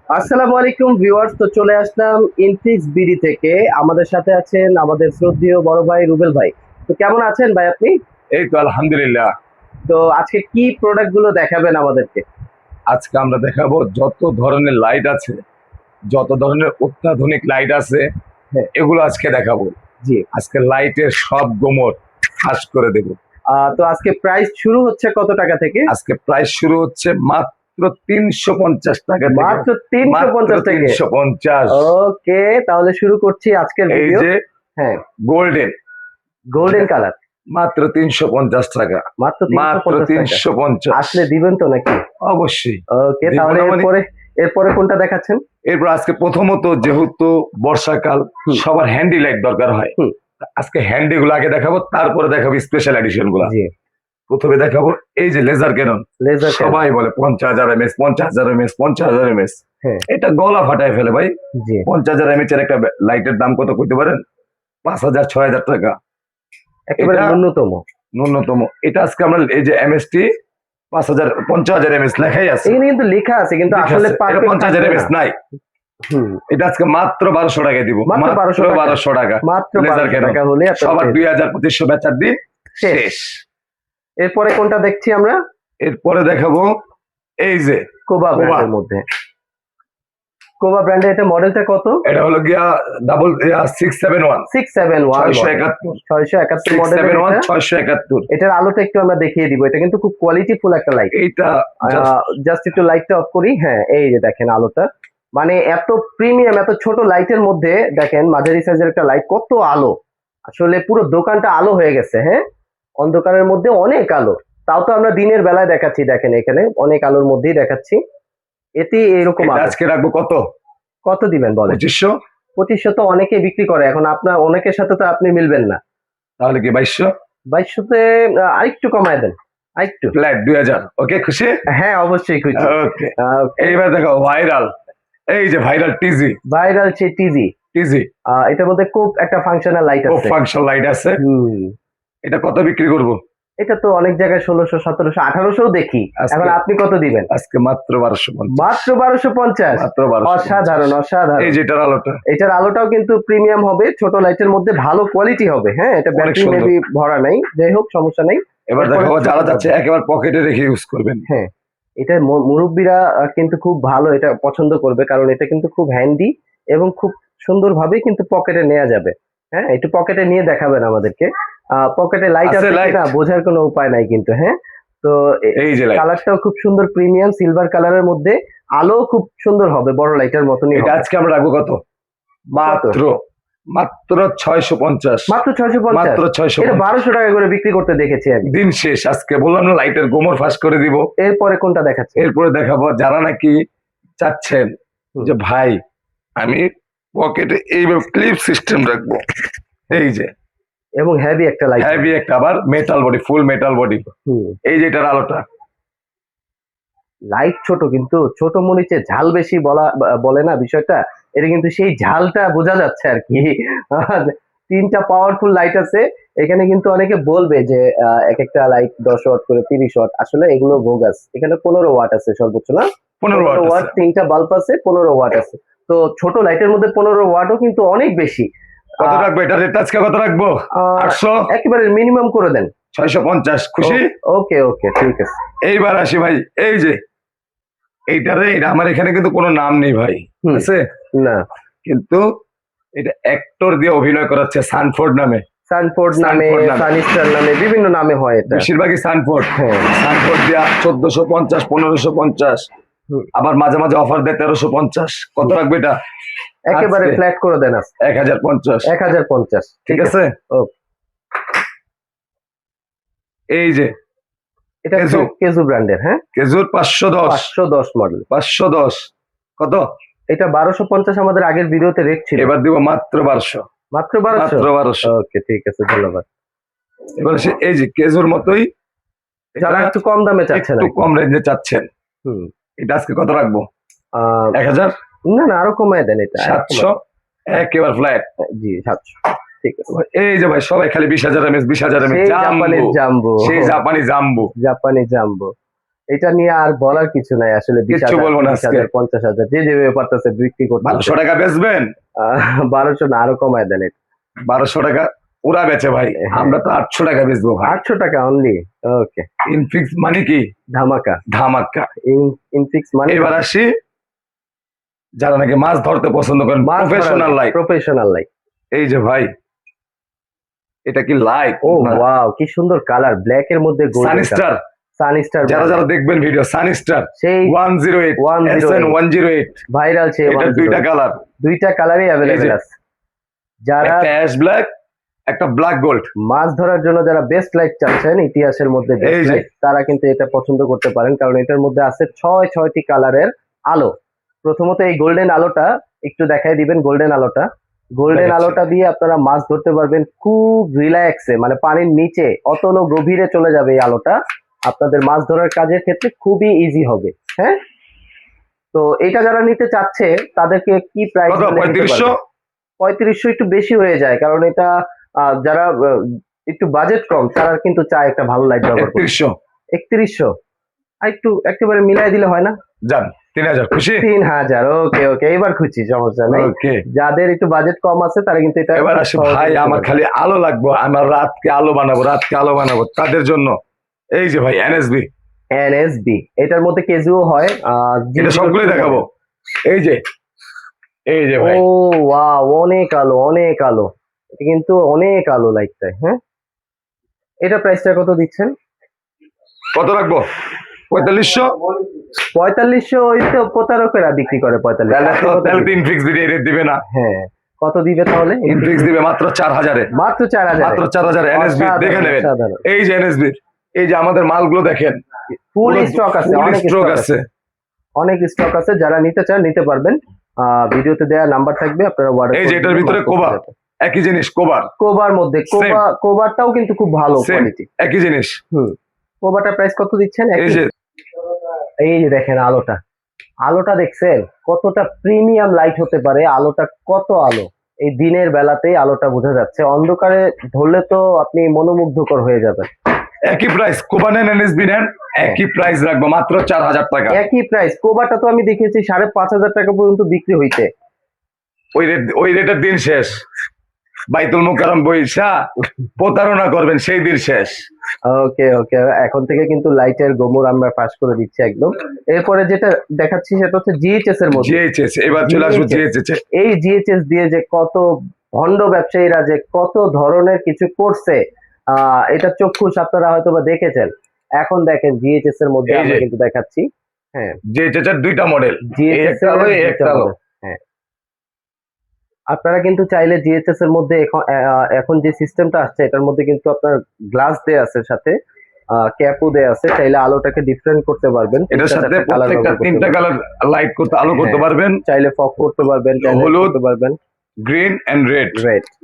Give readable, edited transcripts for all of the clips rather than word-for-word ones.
আসসালামু আলাইকুম ভিউয়ার্স, তো চলে আসলাম ইনফিক্স বিডি থেকে। আমাদের সাথে আছেন আমাদের শ্রদ্ধেয় বড় ভাই রুবেল ভাই। তো কেমন আছেন ভাই আপনি? এই তো আলহামদুলিল্লাহ। তো আজকে কি প্রোডাক্ট গুলো দেখাবেন আমাদেরকে? আজকে আমরা দেখাবো যত ধরনের লাইট আছে, যত ধরনের অত্যাধুনিক লাইট আছে, হ্যাঁ। এগুলো আজকে দেখাবো। জি। আজকে লাইটের সব গোমর ফাঁস করে দেব। তো আজকে প্রাইস শুরু হচ্ছে কত টাকা থেকে? আজকে প্রাইস শুরু হচ্ছে মাত্র 350 টাকা থেকে। মাত্র 350 থেকে? 350। ওকে, তাহলে শুরু করছি আজকের এই ভিডিও। যে হ্যাঁ, গোল্ডেন, গোল্ডেন কালার। মাত্র 350 টাকা। মাত্র মাত্র 350 টাকা। 350। আসলে দিবেন তো নাকি? অবশ্যই ওকে, দিব তাহলে না মানে? এরপরে কোনটা দেখাচ্ছেন? এরপর আজকে প্রথমত যেহেতু বর্ষাকাল, হুম। সবার হ্যান্ডি লাইট দরকার হয়। হুম। আজকে হ্যান্ডি গুলো আগে দেখাবো, তারপরে দেখাবো স্পেশাল এডিশন গুলা। জি। প্রথমে দেখাবো এই যে লেজার ক্যানন। Laser Canon. সবাই বলে 50,000 mAh, 50,000 mAh, 50,000 mAh। হ্যাঁ। এটা গলা ফাটায় ফেলে ভাই। জি। 50,000 mAh এর একটা লাইটের দাম কত করতে পারেন? 5,000 6,000 টাকা। একেবারে এটা ন্যূনতম। ন্যূনতম। এটা আজকে আমরা এই যে এমএসটি 5,000 50,000 mAh লেখাই আছে। এখানে কিন্তু লেখা আছে, কিন্তু লেখা আসলে আছে। এটা পারফেক্ট 50,000 mAh নাই। হুম। এটা আজকে মাত্র 1200 টাকায় দিব। মাত্র 1200 টাকা? 1200 টাকা। মাত্র লেজার 1200 ক্যানন। টাকা হলে আপনারা সবার পেয়ে যাবেন। 2,000 2500 বেচার দিন শেষ। শেষ। এরপরে কোনটা দেখছি আমরা? এরপরে দেখাবো এই যে কোবা কোবা। ব্র্যান্ডের মধ্যে। কোবা ব্র্যান্ডের এটা মডেলটা কত? এটা হলো গিয়া 671 671 671 671 মডেলের 671 এটা। 671। এটার আলোটা একটু আমরা দেখিয়ে দিব। এটা কিন্তু খুব কোয়ালিটিফুল একটা লাইট। এইটা জাস্ট একটু লাইটটা অফ করি। হ্যাঁ, এই যে দেখেন আলোটা। মানে এত প্রিমিয়াম, এত ছোট লাইটের মধ্যে দেখেন মাঝারি সাইজের একটা লাইট, কত আলো! আসলে পুরো দোকানটা আলো হয়ে গেছে। হ্যাঁ, অন্ধকারের মধ্যে অনেক আলো। তাও তো আমরা দিনের বেলায় দেখাচ্ছি, দেখেন এখানে অনেক আলোর মধ্যেই দেখাচ্ছি। এতে এরকম এটা আলো। আজকে রাখবো কত? কত দিবেন বলেন? 2500। 2500 তো অনেকে বিক্রি করে, এখন আপনার অনেকের সাথে তো আপনি মিলবেন না। তাহলে কি 2200? 2200 তে আরেকটু কমায় দেন, আরেকটু। ফ্ল্যাট 2000। ওকে, খুশি? হ্যাঁ, অবশ্যই খুশি। ওকে। ওকে। এইবার দেখো ভাইরাল। এই যে ভাইরাল টিজি। ভাইরাল সেই টিজি। টিজি এটার মধ্যে খুব একটা ফাংশনাল লাইট খুব আছে। ফাংশন লাইট আছে। হুম। এটা কত বিক্রি করব? এটা তো অনেক জায়গায় 1600 1700 1800 দেখি। আজকে এখন আপনি কত দিবেন? আজকে মাত্র 1250। মাত্র 1250? মাত্র 1250। অসাধারণ, অসাধারণ। এই যে এটার আলোটা এটার আলোটাও কিন্তু প্রিমিয়াম হবে, ছোট লাইটের মধ্যে ভালো কোয়ালিটি হবে। হ্যাঁ, এটা অনেক ব্যাটারি সুন্দর। মেবি ভরা নাই, যাই হোক সমস্যা নাই। এবার এরপরে দেখাবো যারা ছোট যাচ্ছে হবে। একেবারে পকেটে রেখে ইউজ করবেন। হ্যাঁ, এটা মুরব্বীরা কিন্তু খুব ভালো এটা পছন্দ করবে, কারণ এটা কিন্তু খুব হ্যান্ডি এবং খুব সুন্দরভাবে কিন্তু পকেটে নেওয়া যাবে। হ্যাঁ, একটু পকেটে নিয়ে দেখাবেন আমাদেরকে। পকেটে লাইট আছে আছে লাইট? কিনা বোঝার কোনো উপায় নাই কিন্তু। হ্যাঁ, তো এই যে লাইট। কালারটাও খুব সুন্দর, প্রিমিয়াম সিলভার কালারের মধ্যে। আলো খুব সুন্দর হবে, বড় লাইটের মতনই এটা হবে। আজকে আমরা রাখবো কত? মাত্র মাত্র 650। মাত্র 650? মাত্র এটা 650। 1200 টাকা করে বিক্রি করতে দেখেছি আমি। দিন শেষ। আজকে বললাম না লাইটের গোমর ফাঁস করে দিব। এরপরে কোনটা দেখাচ্ছি? এরপরে দেখাবো যারা নাকি চাচ্ছেন হুম। যে ভাই আমি পকেটে এইভাবে ক্লিপ সিস্টেম রাখবো। এই যে এবং হেভি একটা লাইট। হেভি একটা, আবার metal body, full metal body. হুম। এই যে এটার আলোটা। লাইট ছোট, কিন্তু ছোট মরিচে ঝাল বেশি বলে না বিষয়টা। এটা কিন্তু সেই ঝালটা বোঝা যাচ্ছে আর কি। আর 3টা পাওয়ারফুল লাইট আছে এখানে, কিন্তু অনেকে বলবে যে এক একটা লাইট 10 ওয়াট করে, 30 ওয়াট। আসলে এগুলো বোগাস। এখানে 15 ওয়াট আছে সর্বোচ্চ, না? 15 ওয়াট ওয়াট, আছে। 3টা বাল্ব আছে, 15 ওয়াট আছে। তো ছোট লাইটের মধ্যে 15 ওয়াটও কিন্তু অনেক বেশি। কত রাখবো এটা? রেট আজকে কত রাখবো? 800। একেবারে মিনিমাম করে দেন। 650। খুশি? ওকে ওকে, ঠিক আছে। এইবার আসি ভাই, এই যে এইটারে, এটা আমার এখানে কিন্তু কোনো নাম নেই ভাই, হুম। আছে? না, কিন্তু এটা অ্যাক্টর দিয়ে অভিনয় করাচ্ছে সানফোর্ড নামে। সানফোর্ড নামে, সানফোর্ড নামে। সানিস্টার নামে, বিভিন্ন নামে হয় এটা। বেশিরভাগই সানফোর্ড। হ্যাঁ। সানফোর্ড দিয়া 1450 1550। হুম। আবার মাঝে মাঝে অফার দেয় 1350। কত রাখবে এটা? একেবারে আজকে ফ্ল্যাট করে দেন আজকে। 1050। 1050। ঠিক আছে। ওকে। এই যে এটা কেজু। কেজু ব্র্যান্ডের। হ্যাঁ, কেজুর 510। 510 মডেল। 510 কত? এটা 1250 আমাদের আগের ভিডিওতে রেট ছিল। এবার দিব মাত্র 1200। মাত্র 1200? মাত্র 1200। ওকে, ঠিক আছে, ধন্যবাদ। এবার এই যে কেজুর মতোই, যারা এটা একটু কম দামে চাচ্ছেন একটু আর কি। কম রেঞ্জে চাচ্ছেন, হুম। এটা আজকে কত রাখবো? আহ, 1000। না না, আরো কমায় দেন এটা। 700। একেবারে ফ্ল্যাট। জি, 700। ঠিক আছে। এই যে ভাই সবাই খালি 20,000 mAh 20,000 mAh সেই জাপানের জাম্বো। সেই জাপানি জাম্বু। জাপানি জাম্বো। এটা নিয়ে আর বলার কিছু নাই আসলে। কিচ্ছু বলবো না আজকে। 20,000 50,000 যে যেভাবে পারতেছে বিক্রি করতে। 1200 টাকা বেচবেন? 1200 না, আরো কমায় দেন এটা। 1200 টাকা ওরা বেচে ভাই, আমরা তো 800 টাকা বেচবো ভাই। 800 টাকা অনলি। ওকে, ইনফিক্স মানে কি? ধামাকা। ধামাকা। ইনফিক্স মানে এবার আসি যারা নাকি মাছ ধরতে পছন্দ করেন, প্রফেশনাল লাইট। Professional light. এই যে ভাই, এটা কি লাইট? ও ওয়াও, কি সুন্দর কালার, ব্ল্যাক এর মধ্যে গোল্ডেন। সানস্টার। সানস্টার, যারা যারা দেখবেন ভিডিও, সানস্টার সেই 108 SN 108 ভাইরাল, সেই এটা দুইটা কালার, দুইটা কালারই अवेलेबल আছে। যারা একটা অ্যাশ ব্ল্যাক, একটা ব্ল্যাক গোল্ড। মাছ ধরার জন্য যারা বেস্ট লাইট চাচ্ছেন, ইতিহাসের মধ্যে এই বেস্ট যে। লাইট, তারা কিন্তু এটা পছন্দ করতে পারেন, কারণ এটার মধ্যে আছে 6টি কালারের আলো। প্রথমত এই গোল্ডেন আলোটা একটু দেখাই দিবেন। গোল্ডেন আলোটা, গোল্ডেন দেখাচ্ছি। আলোটা দিয়ে আপনারা মাছ ধরতে পারবেন খুব রিল্যাক্সে, মানে পানির নিচে অতল গভীরে চলে যাবে এই আলোটা। আপনাদের মাছ ধরার কাজের ক্ষেত্রে খুবই ইজি হবে। হ্যাঁ, তো এটা যারা নিতে চাচ্ছে তাদেরকে কি প্রাইস? কত? 3500? 3500 একটু বেশি হয়ে যায়, কারণ এটা যারা একটু বাজেট কম তারা কিন্তু চায় একটা ভালো লাইট ব্যবহার করতে। 3100? 3100 আর একটু একেবারে মিলাই দিলে হয় না? যান 3000, খুশি? 3000। ওকে ওকে, এবার খুশি, সমস্যা নেই। ওকে, যাদের একটু বাজেট কম আছে তারা কিন্তু এটা এবার আসি ভাই, আমার খালি আলো লাগবে, আমার রাতকে আলো বানাবো তাদের জন্য। এই যে ভাই এনএসবি, এনএসবি, এটার মধ্যে কেজুও হয়। এটা সবগুলোই দেখাবো। এই যে ভাই, ও ওয়াও, অনেক আলো, অনেক আলো। এটা কিন্তু অনেক আলো লাইটটা। হ্যাঁ, এটা প্রাইসটা কত দিচ্ছেন? কত রাখবো? 4500? 4500? ওই তো প্রতারকেরা বিক্রি করে 4500। তাহলে তিন ফিক্স ভিডিও রেট দিবে না? হ্যাঁ, কত দিবে তাহলে? ইনফিক্স দিবে মাত্র 4000 এ। মাত্র 4000, মাত্র 4000 এনএসবি দেখে নেবেন। এই যে এনএসবি, এই যে আমাদের মালগুলো দেখেন, ফুল স্টক আছে, ফুল অনেক স্টক আছে। অনেক স্টক আছে। যারা নিতে চান নিতে পারবেন। ভিডিওতে দেওয়া নাম্বার থাকবে, আপনারা অর্ডার। এই যে এটার ভিতরে কোবার, একই জিনিস। কোবার মধ্যে কোবারটাও কিন্তু খুব ভালো কোয়ালিটি, একই জিনিস। কোবারটার প্রাইস কত দিচ্ছেন? এই যে দেখেন আলোটা দেখছেন কতটা প্রিমিয়াম লাইট হতে পারে? আলোটা কত আলো, এই দিনের বেলাতেই আলোটা বোঝা যাচ্ছে, অন্ধকারে ধরলে তো আপনি মনোমুগ্ধকর হয়ে যাবেন। একই প্রাইস, কোবা নেন এনএসবি নেন, একই প্রাইস রাখবো, মাত্র 4000 টাকা। একই প্রাইস। কোবারটা তো আমি দেখেছি 5500 টাকা পর্যন্ত বিক্রি হইতে। ওই রেটের দিন শেষ, বাইতুল মুকাররম বইসা প্রতারণা করবেন, সেই দিন শেষ। ওকে ওকে, এখন থেকে কিন্তু লাইটের গোমর আমরা পাস করে দিচ্ছি একদম। এরপরে যেটা দেখাচ্ছি সেটা হচ্ছে জিএইচএস এর মধ্যে। জিএইচএস, এবার চলে আসবো জিএইচএস। এই জিএইচএস দিয়ে যে কত ভণ্ড ব্যবসায়ীরা যে কত ধরনের কিছু করছে, এটা চক্ষুষ আপনারা হয়তো বা দেখেছেন। এখন দেখেন জিএইচএস এর মধ্যে আমরা কিন্তু দেখাচ্ছি। হ্যাঁ, জিএইচএস এর দুইটা মডেল, জিএইচএস একটা আলো। হ্যাঁ, আপনারা কিন্তু চাইলে জিএইচএস এর মধ্যে এখন যে সিস্টেমটা আসছে এটার মধ্যে কিন্তু আপনার গ্লাস দেয়া আছে, সাথে ক্যাপও দেয়া আছে, চাইলে আলোটাকে ডিফারেন্ট করতে পারবেন। এটার সাথে প্রত্যেকটা তিনটা কালার লাইট করতে, আলো করতে পারবেন, চাইলে ফগ করতে পারবেন, চাইলে হলুদ করতে পারবেন, গ্রিন এন্ড রেড।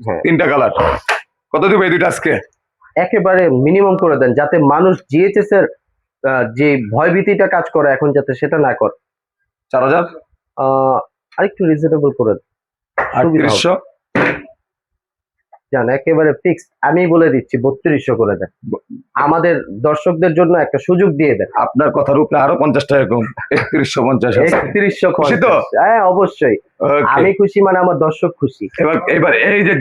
হ্যাঁ, তিনটা কালার। কত দিবে এই দুইটা আজকে? একেবারে মিনিমাম করে দেন, যাতে মানুষ জিএইচএস এর যে ভয়ভীতিটা কাজ করে এখন যাতে সেটা না করে। 4000 আরেকটু রিজনেবল করে দেন। 3800 জান, একেবারে ফিক্সড আমি বলে দিচ্ছি 3200 করে দেন। আমাদের দর্শকদের জন্য একটা সুযোগ দিয়ে দেন। আপনার কথার উপরে আরো 50 টাকা কম, 3150 আছে। 3100 খুশি তো? হ্যাঁ অবশ্যই, আমি খুশি, মানে আমার দর্শক খুশি। এবার এই যে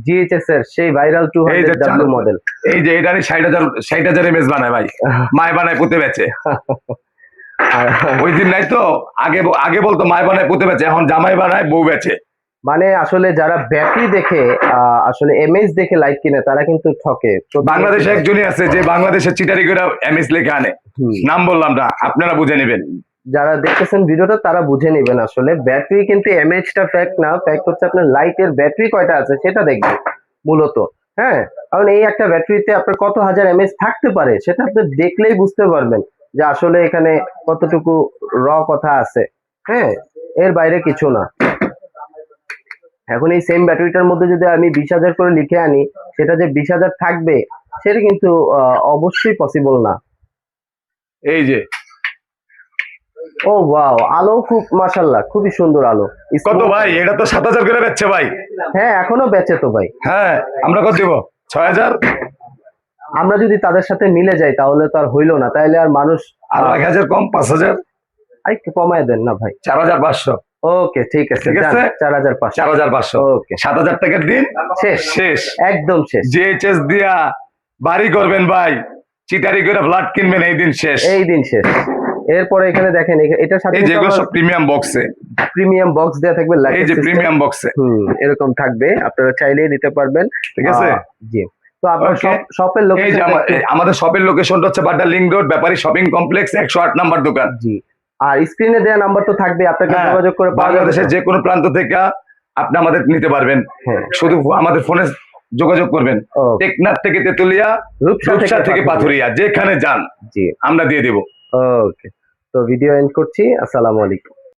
জিএইচএস এর সেই ভাইরাল 200W মডেল, এই যে এটারই 60000 এমএস বানায় ভাই, মায় বানায় পুঁতে বেচে। ওই দিন নাই তো, আগে বলতো মায় বানায় পুঁতে বেচে, এখন জামাই বানায় বউ বেচে। মানে আসলে যারা ব্যাটারি দেখে আসলে এমএস দেখে লাইট কিনে তারা কিন্তু ঠকে। বাংলাদেশে একজনই আছে যে বাংলাদেশের চিটারি করে এমএস লেখে আনে, নাম বললাম না, আপনারা বুঝে নেবেন। যারা দেখতেছেন ভিডিওটা তারা বুঝে নেবেন, আসলে ব্যাটারি কিন্তু এমএইচটা ফ্যাক্ট না, ফ্যাক্ট হচ্ছে আপনার লাইটের ব্যাটারি কয়টা আছে সেটা দেখবেন মূলত। হ্যাঁ, কারণ এই একটা ব্যাটারিতে আপনার কত হাজার এমএএইচ থাকতে পারে সেটা আপনি দেখলেই বুঝতে পারবেন যে আসলে এখানে কতটুকু কথা আছে। হ্যাঁ, এর বাইরে কিছু না। এখন এই সেম ব্যাটারিটার মধ্যে যদি আমি 20,000 করে লিখে আনি, সেটা যে 20,000 থাকবে সেটা কিন্তু অবশ্যই পসিবল না। এই যে ও ওয়াও, আলো খুব মাশাআল্লাহ, খুবই সুন্দর আলো। কত ভাই? এটা তো 7000 করে বেচছে ভাই। হ্যাঁ, এখনো বেচে তো ভাই। হ্যাঁ, আমরা কত দিব? 6000। আমরা যদি তাদের সাথে মিলে যাই তাহলে তো আর হইলো না, তাইলে আর মানুষ আর 1,000 কম, 5,000, আর একটু কমায় দেন না ভাই। 4,500। ওকে ঠিক আছে, ঠিক আছে? 4,500। 4,500। ওকে, 7,000 টাকার দিন শেষ, শেষ। একদম শেষ। জিএইচএস দিয়া বাড়ি করবেন ভাই, চিটারি করে ফ্ল্যাট কিনবেন, এই দিন শেষ। এই দিন শেষ। এরপরে এখানে দেখেন এটার সাথে এই যেগুলো সব প্রিমিয়াম বক্সে, প্রিমিয়াম বক্স দেওয়া থাকবে, এই লাইটের যে system। প্রিমিয়াম বক্সে, এরকম থাকবে, আপনারা চাইলেই নিতে পারবেন। ঠিক আছে? জি। তো আপনার Okay. শপের এই যে লোকেশন, আমাদের শপের লোকেশনটা হচ্ছে বাড্ডা লিংক রোড, ব্যাপারী শপিং কমপ্লেক্স, 108 নাম্বার দোকান। জি। আর স্ক্রিনে দেওয়া নাম্বার তো থাকবে, আপনাকে হ্যাঁ, যোগাযোগ করে পাওয়া যাবে। বাংলাদেশের যে কোনো প্রান্ত থেকে আপনি আমাদের নিতে পারবেন। হ্যাঁ। শুধু আমাদের ফোনে যোগাযোগ করবেন। Okay. টেকনাফ থেকে তেতুলিয়া, রূপসা রূপসা থেকে পাথুরিয়া, যেখানে যান জি। আমরা দিয়ে দেব। ওকে, তো ভিডিও এন্ড করছি। আসসালামু আলাইকুম।